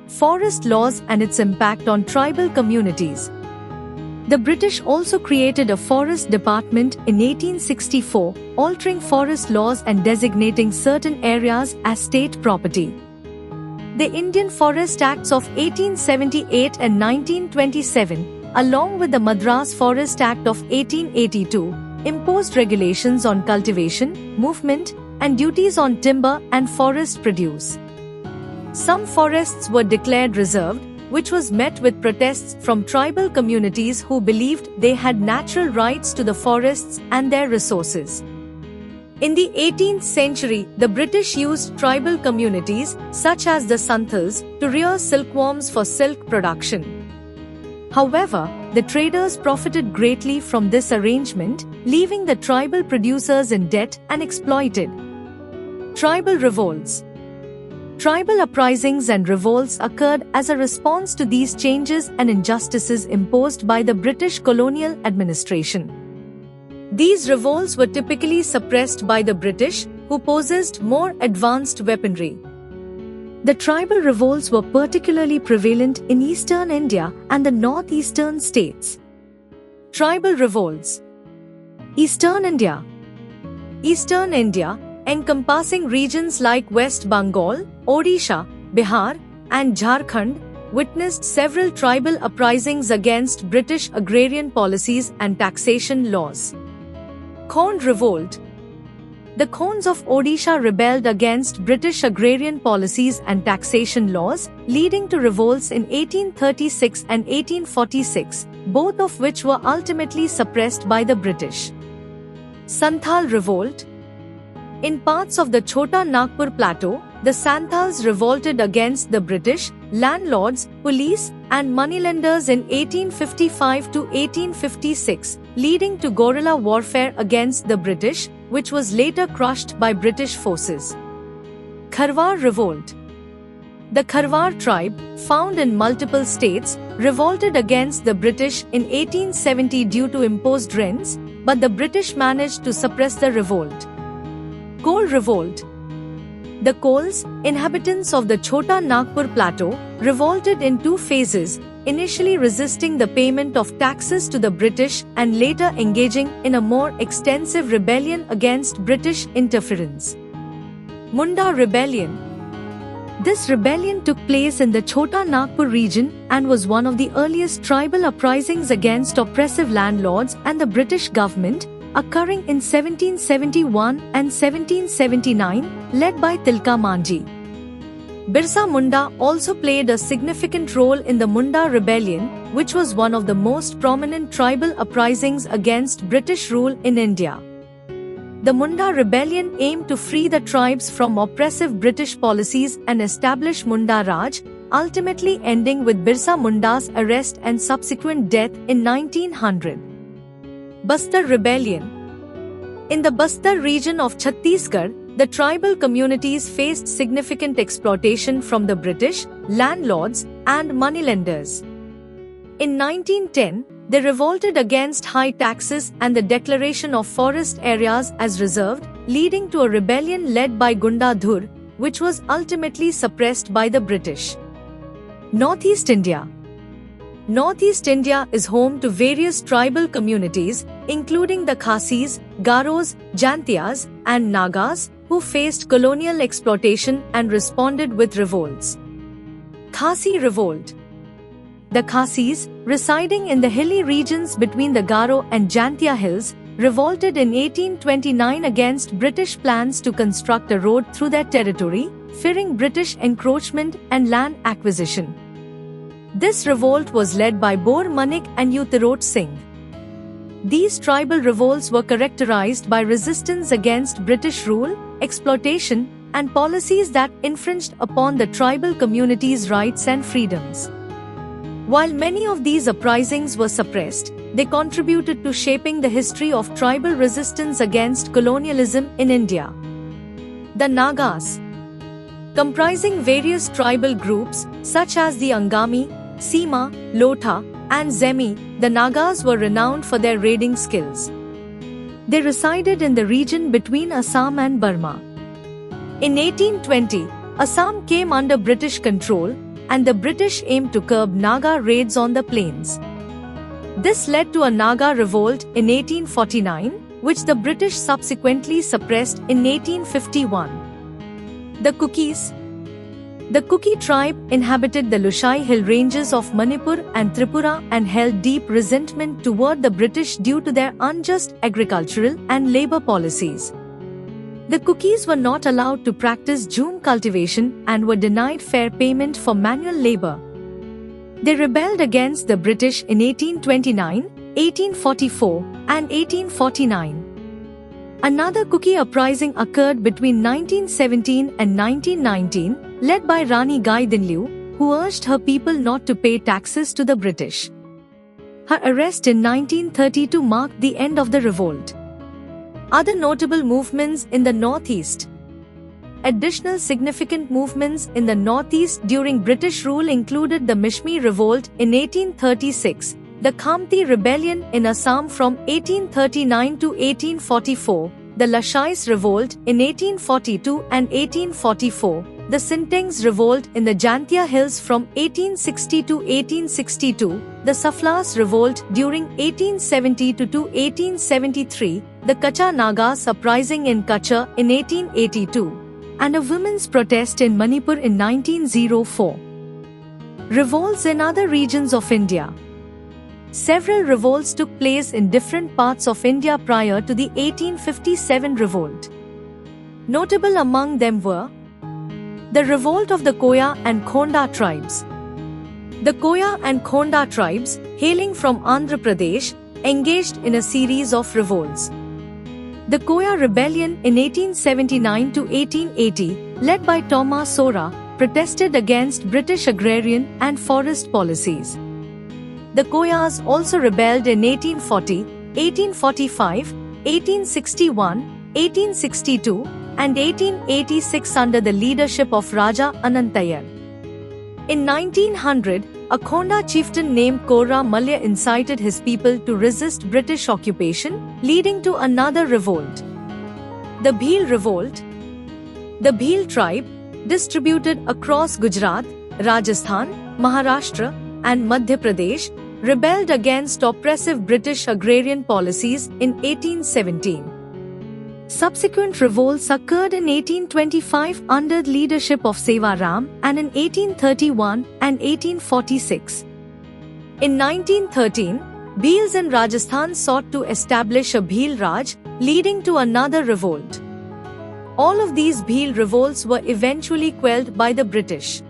Forest laws and its impact on tribal communities. The British also created a forest department in 1864, altering forest laws and designating certain areas as state property. The Indian Forest Acts of 1878 and 1927, along with the Madras Forest Act of 1882, imposed regulations on cultivation, movement, and duties on timber and forest produce. Some forests were declared reserved, which was met with protests from tribal communities who believed they had natural rights to the forests and their resources. In the 18th century, the British used tribal communities, such as the Santhals, to rear silkworms for silk production. However, the traders profited greatly from this arrangement, leaving the tribal producers in debt and exploited. Tribal revolts. Tribal uprisings and revolts occurred as a response to these changes and injustices imposed by the British colonial administration. These revolts were typically suppressed by the British, who possessed more advanced weaponry. The tribal revolts were particularly prevalent in eastern India and the northeastern states. Tribal revolts. Eastern India. Eastern India, encompassing regions like West Bengal, Odisha, Bihar, and Jharkhand, witnessed several tribal uprisings against British agrarian policies and taxation laws. Khond Revolt. The Khonds of Odisha rebelled against British agrarian policies and taxation laws, leading to revolts in 1836 and 1846, both of which were ultimately suppressed by the British. Santhal Revolt. In parts of the Chota Nagpur Plateau, the Santhals revolted against the British, landlords, police, and moneylenders in 1855 to 1856, leading to guerrilla warfare against the British, which was later crushed by British forces. Kharwar Revolt. The Kharwar tribe, found in multiple states, revolted against the British in 1870 due to imposed rents, but the British managed to suppress the revolt. Kol Revolt. The Kols, inhabitants of the Chota Nagpur Plateau, revolted in two phases, initially resisting the payment of taxes to the British and later engaging in a more extensive rebellion against British interference. Munda Rebellion. This rebellion took place in the Chota Nagpur region and was one of the earliest tribal uprisings against oppressive landlords and the British government, occurring in 1771 and 1779, led by Tilka Manjhi. Birsa Munda also played a significant role in the Munda Rebellion, which was one of the most prominent tribal uprisings against British rule in India. The Munda Rebellion aimed to free the tribes from oppressive British policies and establish Munda Raj, ultimately ending with Birsa Munda's arrest and subsequent death in 1900. Bastar Rebellion. In the Bastar region of Chhattisgarh, the tribal communities faced significant exploitation from the British, landlords, and moneylenders. In 1910, they revolted against high taxes and the declaration of forest areas as reserved, leading to a rebellion led by Gunda Dhur, which was ultimately suppressed by the British. Northeast India. Northeast India is home to various tribal communities, including the Khasis, Garos, Jantias, and Nagas, who faced colonial exploitation and responded with revolts. Khasi Revolt. The Khasis, residing in the hilly regions between the Garo and Jantia hills, revolted in 1829 against British plans to construct a road through their territory, fearing British encroachment and land acquisition. This revolt was led by Bor Manik and Utirot Singh. These tribal revolts were characterized by resistance against British rule, exploitation, and policies that infringed upon the tribal communities' rights and freedoms. While many of these uprisings were suppressed, they contributed to shaping the history of tribal resistance against colonialism in India. The Nagas. Comprising various tribal groups, such as the Angami, Sima, Lotha, and Zemi, the Nagas were renowned for their raiding skills. They resided in the region between Assam and Burma. In 1820, Assam came under British control, and the British aimed to curb Naga raids on the plains. This led to a Naga revolt in 1849, which the British subsequently suppressed in 1851. The Kukis. The Kuki tribe inhabited the Lushai hill ranges of Manipur and Tripura and held deep resentment toward the British due to their unjust agricultural and labor policies. The Kukis were not allowed to practice jhum cultivation and were denied fair payment for manual labor. They rebelled against the British in 1829, 1844, and 1849. Another Kuki uprising occurred between 1917 and 1919, led by Rani Gaidinliu, who urged her people not to pay taxes to the British. Her arrest in 1932 marked the end of the revolt. Other notable movements in the Northeast. Additional significant movements in the Northeast during British rule included the Mishmi Revolt in 1836, the Khamti Rebellion in Assam from 1839 to 1844, the Lashais Revolt in 1842 and 1844, the Sintengs Revolt in the Jantia Hills from 1860 to 1862, the Saflas Revolt during 1870 to 1873, the Kacha Nagas uprising in Kacha in 1882, and a women's protest in Manipur in 1904. Revolts in other regions of India. Several revolts took place in different parts of India prior to the 1857 revolt. Notable among them were the revolt of the Koya and Khonda tribes. The Koya and Khonda tribes, hailing from Andhra Pradesh, engaged in a series of revolts. The Koya Rebellion in 1879 to 1880, led by Thomas Sora, protested against British agrarian and forest policies. The Koyas also rebelled in 1840, 1845, 1861, 1862, and 1886 under the leadership of Raja Anantayar. In 1900, a Khonda chieftain named Korra Malya incited his people to resist British occupation, leading to another revolt. The Bhil Revolt. The Bhil tribe, distributed across Gujarat, Rajasthan, Maharashtra, and Madhya Pradesh, rebelled against oppressive British agrarian policies in 1817. Subsequent revolts occurred in 1825 under the leadership of Seva Ram and in 1831 and 1846. In 1913, Bhils in Rajasthan sought to establish a Bhil Raj, leading to another revolt. All of these Bhil revolts were eventually quelled by the British.